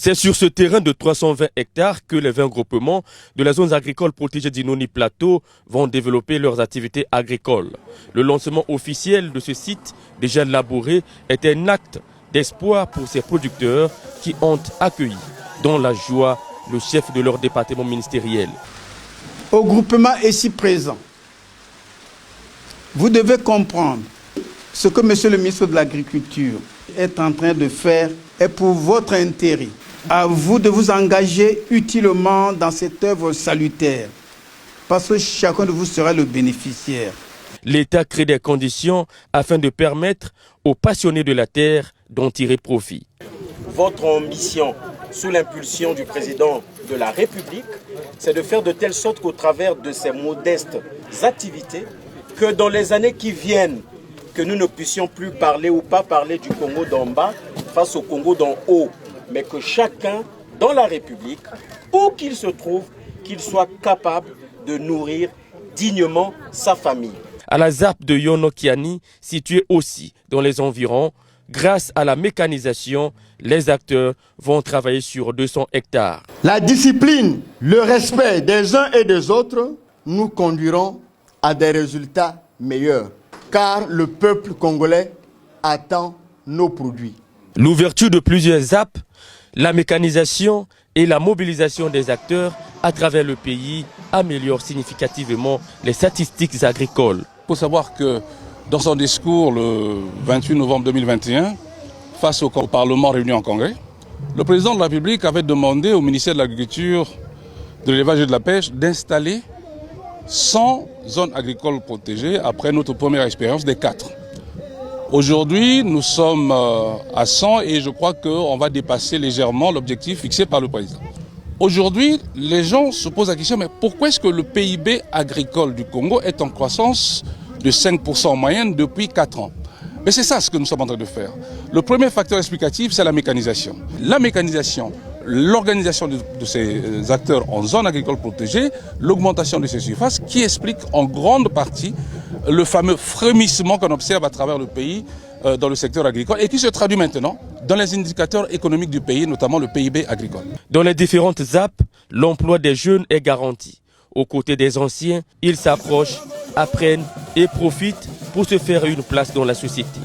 C'est sur ce terrain de 320 hectares que les 20 groupements de la zone agricole protégée d'Inoni Plateau vont développer leurs activités agricoles. Le lancement officiel de ce site déjà labouré est un acte d'espoir pour ces producteurs qui ont accueilli dans la joie le chef de leur département ministériel. Au groupement ici présent, vous devez comprendre ce que Monsieur le ministre de l'Agriculture est en train de faire est pour votre intérêt. À vous de vous engager utilement dans cette œuvre salutaire, parce que chacun de vous sera le bénéficiaire. L'État crée des conditions afin de permettre aux passionnés de la terre d'en tirer profit. Votre ambition, sous l'impulsion du président de la République, c'est de faire de telle sorte qu'au travers de ces modestes activités, que dans les années qui viennent, que nous ne puissions plus parler ou pas parler du Congo d'en bas face au Congo d'en haut, mais que chacun dans la République, où qu'il se trouve, qu'il soit capable de nourrir dignement sa famille. À la ZAP de Yonokiani, située aussi dans les environs, grâce à la mécanisation, les acteurs vont travailler sur 200 hectares. La discipline, le respect des uns et des autres nous conduiront à des résultats meilleurs, car le peuple congolais attend nos produits. L'ouverture de plusieurs ZAP, la mécanisation et la mobilisation des acteurs à travers le pays améliorent significativement les statistiques agricoles. Il faut savoir que dans son discours le 28 novembre 2021, face au Parlement réuni en Congrès, le président de la République avait demandé au ministère de l'Agriculture, de l'Élevage et de la Pêche d'installer 100 zones agricoles protégées après notre première expérience des 4. Aujourd'hui, nous sommes à 100 et je crois qu'on va dépasser légèrement l'objectif fixé par le président. Aujourd'hui, les gens se posent la question, mais pourquoi est-ce que le PIB agricole du Congo est en croissance de 5% en moyenne depuis 4 ans? Mais c'est ça ce que nous sommes en train de faire. Le premier facteur explicatif, c'est la mécanisation. La mécanisation, l'organisation de ces acteurs en zone agricole protégée, l'augmentation de ces surfaces qui explique en grande partie le fameux frémissement qu'on observe à travers le pays dans le secteur agricole et qui se traduit maintenant dans les indicateurs économiques du pays, notamment le PIB agricole. Dans les différentes ZAP, l'emploi des jeunes est garanti. Aux côtés des anciens, ils s'approchent, apprennent et profitent pour se faire une place dans la société.